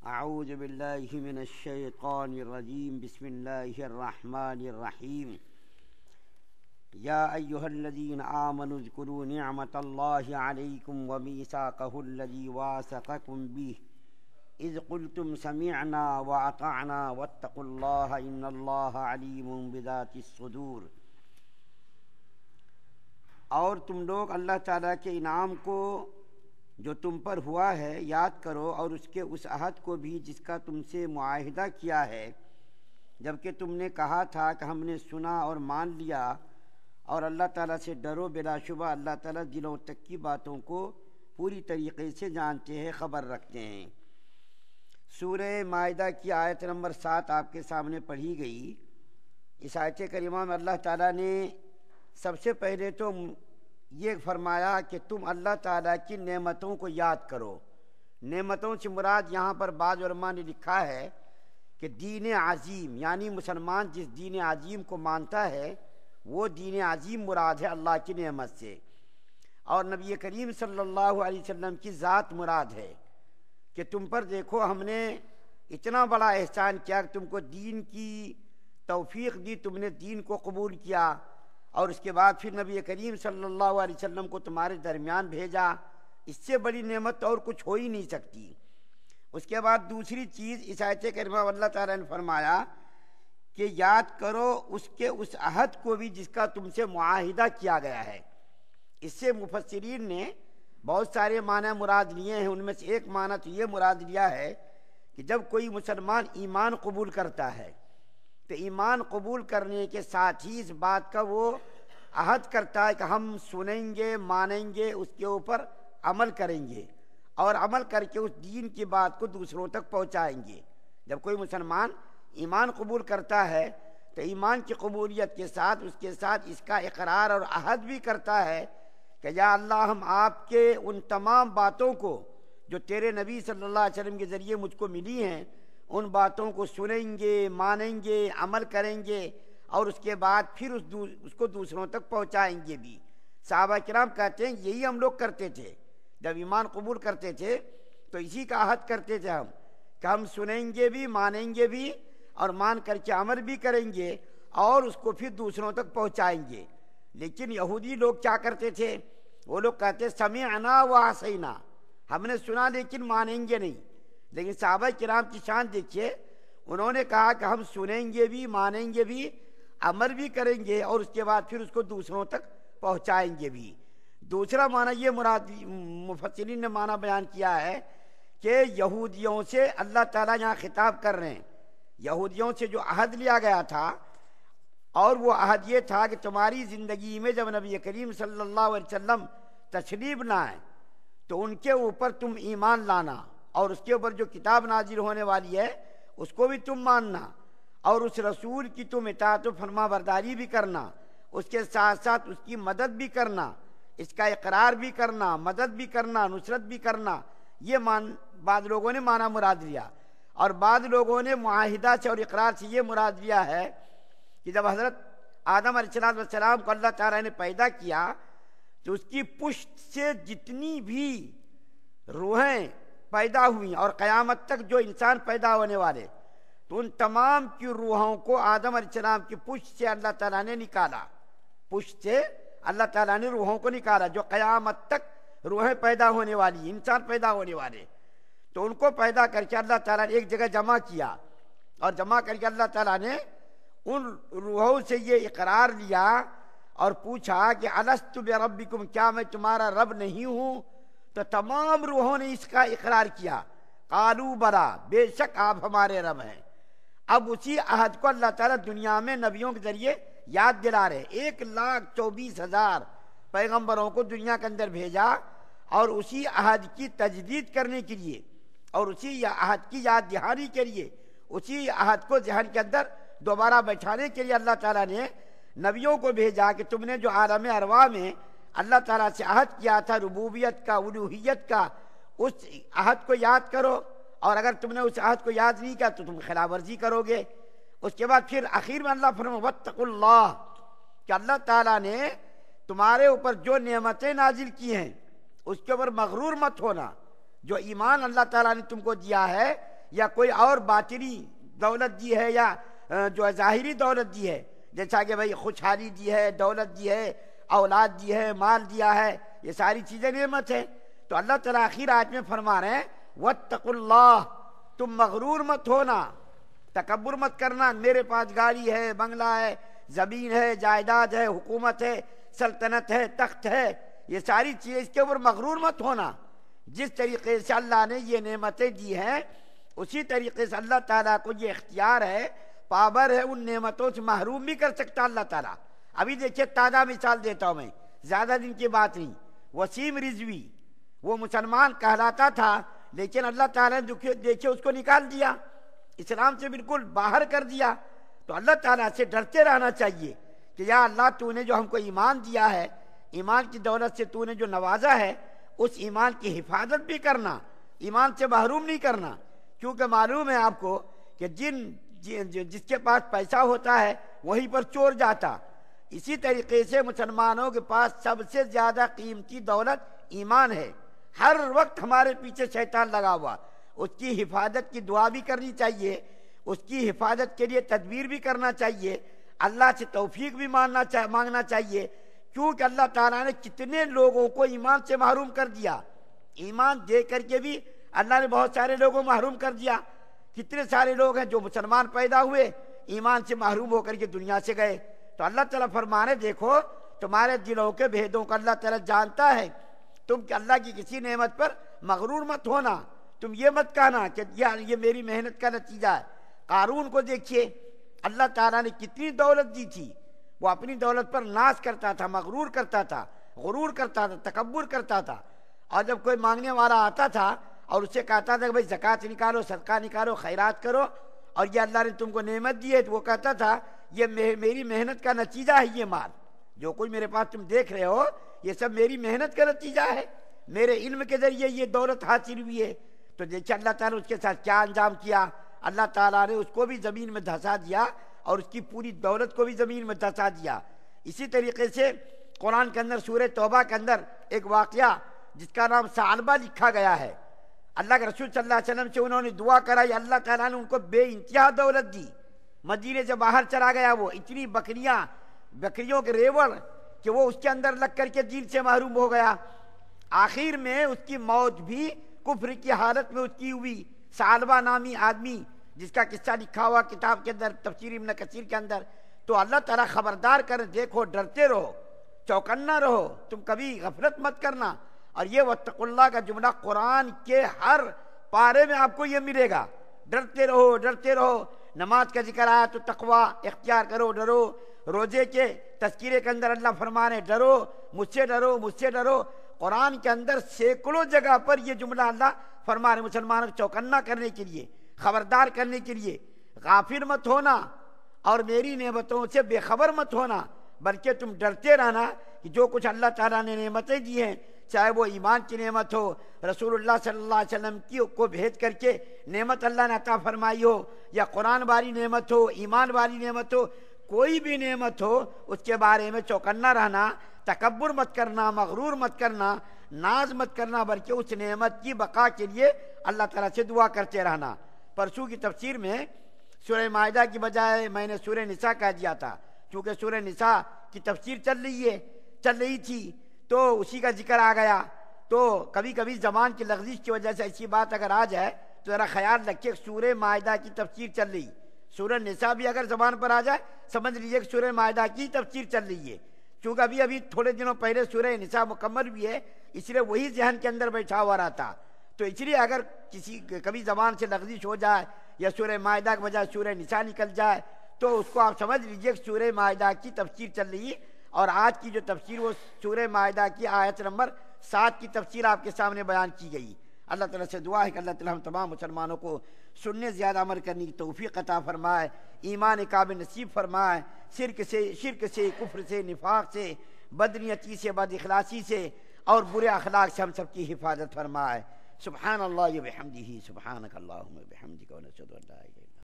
اعوذ باللہ من الشیطان الرجیم بسم اللہ الرحمن الرحیم یا ایہا الذین آمنوا اذکروا نعمت اللہ علیکم ومیثاقہ الذی واثقکم بہ اذ قلتم سمعنا واطعنا واتقوا اللہ ان اللہ علیم بذات الصدور۔ اور تم لوگ اللہ تعالیٰ کے انعام کو جو تم پر ہوا ہے یاد کرو، اور اس کے اس عہد کو بھی جس کا تم سے معاہدہ کیا ہے جبکہ تم نے کہا تھا کہ ہم نے سنا اور مان لیا۔ اور اللہ تعالیٰ سے ڈرو، بلا شبہ اللہ تعالیٰ دلوں تک کی باتوں کو پوری طریقے سے جانتے ہیں، خبر رکھتے ہیں۔ سورہ مائدہ کی آیت نمبر 7 آپ کے سامنے پڑھی گئی۔ اس آیت کریمہ میں اللہ تعالیٰ نے سب سے پہلے تو یہ فرمایا کہ تم اللہ تعالیٰ کی نعمتوں کو یاد کرو۔ نعمتوں سے مراد یہاں پر بعض علماء نے لکھا ہے کہ دین عظیم، یعنی مسلمان جس دین عظیم کو مانتا ہے وہ دین عظیم مراد ہے اللہ کی نعمت سے، اور نبی کریم صلی اللہ علیہ وسلم کی ذات مراد ہے کہ تم پر دیکھو ہم نے اتنا بڑا احسان کیا کہ تم کو دین کی توفیق دی، تم نے دین کو قبول کیا، اور اس کے بعد پھر نبی کریم صلی اللہ علیہ وسلم کو تمہارے درمیان بھیجا۔ اس سے بڑی نعمت اور کچھ ہو ہی نہیں سکتی۔ اس کے بعد دوسری چیز اس آیت کریمہ میں اللہ تعالیٰ نے فرمایا کہ یاد کرو اس کے اس عہد کو بھی جس کا تم سے معاہدہ کیا گیا ہے۔ اس سے مفسرین نے بہت سارے معنی مراد لیے ہیں، ان میں سے ایک معنی تو یہ مراد لیا ہے کہ جب کوئی مسلمان ایمان قبول کرتا ہے تو ایمان قبول کرنے کے ساتھ ہی اس بات کا وہ عہد کرتا ہے کہ ہم سنیں گے، مانیں گے، اس کے اوپر عمل کریں گے، اور عمل کر کے اس دین کی بات کو دوسروں تک پہنچائیں گے۔ جب کوئی مسلمان ایمان قبول کرتا ہے تو ایمان کی قبولیت کے ساتھ اس کا اقرار اور عہد بھی کرتا ہے کہ یا اللہ ہم آپ کے ان تمام باتوں کو جو تیرے نبی صلی اللہ علیہ وسلم کے ذریعے مجھ کو ملی ہیں ان باتوں کو سنیں گے، مانیں گے، عمل کریں گے، اور اس کے بعد پھر اس کو دوسروں تک پہنچائیں گے بھی۔ صحابہ کرام کہتے ہیں یہی ہم لوگ کرتے تھے، جب ایمان قبول کرتے تھے تو اسی کا عہد کرتے تھے ہم کہ ہم سنیں گے بھی، مانیں گے بھی، اور مان کر کے عمل بھی کریں گے، اور اس کو پھر دوسروں تک پہنچائیں گے۔ لیکن یہودی لوگ کیا کرتے تھے؟ وہ لوگ کہتے سمعنا وعصینا، ہم نے سنا لیکن مانیں گے نہیں۔ لیکن صحابہ کرام کی شان دیکھیے، انہوں نے کہا کہ ہم سنیں گے بھی، مانیں گے بھی، عمل بھی کریں گے، اور اس کے بعد پھر اس کو دوسروں تک پہنچائیں گے بھی۔ دوسرا معنی یہ مراد مفسرین نے معنی بیان کیا ہے کہ یہودیوں سے اللہ تعالیٰ یہاں خطاب کر رہے ہیں۔ یہودیوں سے جو عہد لیا گیا تھا، اور وہ عہد یہ تھا کہ تمہاری زندگی میں جب نبی کریم صلی اللہ علیہ وسلم تشریف لائیں تو ان کے اوپر تم ایمان لانا، اور اس کے اوپر جو کتاب نازل ہونے والی ہے اس کو بھی تم ماننا، اور اس رسول کی تم اطاعت و فرما برداری بھی کرنا، اس کے ساتھ ساتھ اس کی مدد بھی کرنا، اس کا اقرار بھی کرنا، مدد بھی کرنا، نصرت بھی کرنا۔ یہ بعض لوگوں نے معنی مراد لیا، اور بعض لوگوں نے معاہدہ سے اور اقرار سے یہ مراد لیا ہے کہ جب حضرت آدم علیہ السلام کو اللہ تعالیٰ نے پیدا کیا تو اس کی پشت سے جتنی بھی روحیں پیدا ہوئیں اور قیامت تک جو انسان پیدا ہونے والے، تو ان تمام کی روحوں کو آدم علیہ السلام کی پشت سے اللہ تعالیٰ نے نکالا۔ پشت سے اللہ تعالیٰ نے روحوں کو نکالا، جو قیامت تک روحیں پیدا ہونے والی، انسان پیدا ہونے والے، تو ان کو پیدا کر کے اللہ تعالیٰ نے ایک جگہ جمع کیا، اور جمع کر کے اللہ تعالیٰ نے ان روحوں سے یہ اقرار لیا اور پوچھا کہ الست بربکم، کیا میں تمہارا رب نہیں ہوں؟ تو تمام روحوں نے اس کا اقرار کیا، قالوا بلا، بے شک آپ ہمارے رب ہیں۔ اب اسی عہد کو اللہ تعالیٰ دنیا میں نبیوں کے ذریعے یاد دلا رہے۔ 1,24,000 پیغمبروں کو دنیا کے اندر بھیجا، اور اسی عہد کی تجدید کرنے کے لیے، اور اسی عہد کی یاد دہانی کے لیے، اسی عہد کو ذہن کے اندر دوبارہ بیٹھانے کے لیے اللہ تعالیٰ نے نبیوں کو بھیجا کہ تم نے جو عالم ارواح میں اللہ تعالیٰ سے عہد کیا تھا ربوبیت کا، الوہیت کا، اس عہد کو یاد کرو، اور اگر تم نے اس عہد کو یاد نہیں کیا تو تم خلاف ورزی کرو گے۔ اس کے بعد پھر آخر میں اللہ فرمایا واتقوا اللہ، کہ اللہ تعالیٰ نے تمہارے اوپر جو نعمتیں نازل کی ہیں اس کے اوپر مغرور مت ہونا۔ جو ایمان اللہ تعالیٰ نے تم کو دیا ہے یا کوئی اور باطنی دولت دی ہے یا جو ظاہری دولت دی ہے، جیسا کہ بھائی خوشحالی دی ہے، دولت دی ہے، اولاد دی ہے، مال دیا ہے، یہ ساری چیزیں نعمت ہے۔ تو اللہ تعالیٰ آخر آیت میں فرما رہے ہیں واتقوا اللہ، تم مغرور مت ہونا، تکبر مت کرنا، میرے پاس گاڑی ہے، بنگلہ ہے، زمین ہے، جائیداد ہے، حکومت ہے، سلطنت ہے، تخت ہے، یہ ساری چیزیں، اس کے اوپر مغرور مت ہونا۔ جس طریقے سے اللہ نے یہ نعمتیں دی ہیں اسی طریقے سے اللہ تعالیٰ کو یہ اختیار ہے، پاور ہے، ان نعمتوں سے محروم بھی کر سکتا اللہ تعالیٰ۔ ابھی دیکھیے تازہ مثال دیتا ہوں میں، زیادہ دن کی بات نہیں، وسیم رضوی وہ مسلمان کہلاتا تھا، لیکن اللہ تعالیٰ نے دیکھیے اس کو نکال دیا، اسلام سے بالکل باہر کر دیا۔ تو اللہ تعالیٰ سے ڈرتے رہنا چاہیے کہ یا اللہ تو نے جو ہم کو ایمان دیا ہے، ایمان کی دولت سے تو نے جو نوازا ہے، اس ایمان کی حفاظت بھی کرنا، ایمان سے محروم نہیں کرنا، کیونکہ معلوم ہے آپ کو کہ جس کے پاس پیسہ ہوتا ہے وہیں پر چور جاتا۔ اسی طریقے سے مسلمانوں کے پاس سب سے زیادہ قیمتی دولت ایمان ہے۔ ہر وقت ہمارے پیچھے شیطان لگا ہوا، اس کی حفاظت کی دعا بھی کرنی چاہیے، اس کی حفاظت کے لیے تدبیر بھی کرنا چاہیے، اللہ سے توفیق بھی مانگنا چاہیے، کیونکہ اللہ تعالیٰ نے کتنے لوگوں کو ایمان سے محروم کر دیا، ایمان دے کر کے بھی اللہ نے بہت سارے لوگوں کو محروم کر دیا۔ کتنے سارے لوگ ہیں جو مسلمان پیدا ہوئے، ایمان سے محروم ہو کر کے دنیا سے گئے۔ تو اللہ تعالیٰ فرمانے دیکھو تمہارے دلوں کے بھیدوں کو اللہ تعالیٰ جانتا ہے، تم کہ اللہ کی کسی نعمت پر مغرور مت ہونا، تم یہ مت کہنا کہ یہ میری محنت کا نتیجہ ہے۔ قارون کو دیکھیے، اللہ تعالیٰ نے کتنی دولت دی تھی، وہ اپنی دولت پر ناز کرتا تھا، مغرور کرتا تھا، غرور کرتا تھا، تکبر کرتا تھا، اور جب کوئی مانگنے والا آتا تھا اور اسے کہتا تھا کہ بھائی زکوٰۃ نکالو، صدقہ نکالو، خیرات کرو، اور یہ اللہ نے تم کو نعمت دی ہے، تو وہ کہتا تھا یہ میری محنت کا نتیجہ ہے، یہ مال جو کچھ میرے پاس تم دیکھ رہے ہو یہ سب میری محنت کا نتیجہ ہے، میرے علم کے ذریعے یہ دولت حاصل ہوئی ہے۔ تو دیکھیں اللہ تعالیٰ نے اس کے ساتھ کیا انجام کیا، اللہ تعالیٰ نے اس کو بھی زمین میں دھسا دیا اور اس کی پوری دولت کو بھی زمین میں دھسا دیا۔ اسی طریقے سے قرآن کے اندر سورہ توبہ کے اندر ایک واقعہ جس کا نام ثعلبہ لکھا گیا ہے، اللہ کے رسول صلی اللہ علیہ وسلم سے انہوں نے دعا کرائی، اللہ تعالیٰ نے ان کو بے انتہا دولت دی، مدینے سے باہر چلا گیا، وہ اتنی بکریوں کے ریوڑ کہ وہ اس کے اندر لگ کر کے دین سے محروم ہو گیا۔ آخر میں اس کی موت بھی کفر کی حالت میں اس کی ہوئی۔ ثعلبہ نامی آدمی جس کا قصہ لکھا ہوا کتاب کے اندر، تفسیر ابن کثیر کے اندر۔ تو اللہ تعالیٰ خبردار کر، دیکھو ڈرتے رہو، چوکنا رہو، تم کبھی غفلت مت کرنا۔ اور یہ واتقوا اللہ کا جملہ قرآن کے ہر پارے میں آپ کو یہ ملے گا، ڈرتے رہو، ڈرتے رہو۔ نماز کا ذکر آیا تو تقوی اختیار کرو، ڈرو۔ روزے کے تذکیرے کے اندر اللہ فرما رہے ڈرو، مجھ سے ڈرو، مجھ سے ڈرو۔ قرآن کے اندر سینکڑوں جگہ پر یہ جملہ اللہ فرما رہے مسلمانوں کو چوکنا کرنے کے لیے، خبردار کرنے کے لیے، غافل مت ہونا اور میری نعمتوں سے بے خبر مت ہونا، بلکہ تم ڈرتے رہنا کہ جو کچھ اللہ تعالیٰ نے نعمتیں دی ہیں، چاہے وہ ایمان کی نعمت ہو، رسول اللہ صلی اللہ علیہ وسلم کو بھیج کر کے نعمت اللہ نے عطا فرمائی ہو، یا قرآن والی نعمت ہو، ایمان والی نعمت ہو، کوئی بھی نعمت ہو، اس کے بارے میں چوکنا رہنا، تکبر مت کرنا، مغرور مت کرنا، ناز مت کرنا، بلکہ اس نعمت کی بقا کے لیے اللہ تعالیٰ سے دعا کرتے رہنا۔ پرسوں کی تفسیر میں سورہ مائدہ کی بجائے میں نے سورہ نساء کہہ دیا تھا، کیونکہ سورہ نساء کی تفسیر چل رہی تھی تو اسی کا ذکر آ گیا۔ تو کبھی کبھی زبان کی لغزش کی وجہ سے ایسی بات اگر آ جائے تو ذرا خیال رکھیے، سورہ مائدہ کی تفسیر چل رہی، سورہ نساء بھی اگر زبان پر آ جائے سمجھ لیجیے کہ سورہ مائدہ کی تفسیر چل رہی ہے، کیونکہ ابھی تھوڑے دنوں پہلے سورہ نساء مکمل بھی ہے، اس لیے وہی ذہن کے اندر بیٹھا ہوا رہتا۔ تو اس لیے اگر کبھی زبان سے لغزش ہو جائے یا سورہ مائدہ کے بجائے سورہ نساء نکل جائے تو اس کو آپ سمجھ لیجیے کہ سورہ مائدہ کی تفسیر چل رہی ہے، اور آج کی جو تفسیر وہ سورہ مائدہ کی آیت نمبر 7 کی تفسیر آپ کے سامنے بیان کی گئی۔ اللہ تعالیٰ سے دعا ہے کہ اللہ تعالیٰ ہم تمام مسلمانوں کو سننے زیادہ عمل کرنے کی توفیق عطا فرمائے، ایمان کامل نصیب فرمائے، شرک سے، کفر سے، نفاق سے، بدنیتی سے، بد اخلاصی سے اور برے اخلاق سے ہم سب کی حفاظت فرمائے۔ سبحان اللہ و بحمدہ، سبحانک اللہم و بحمدک، و نشہد ان لا الہ الا انت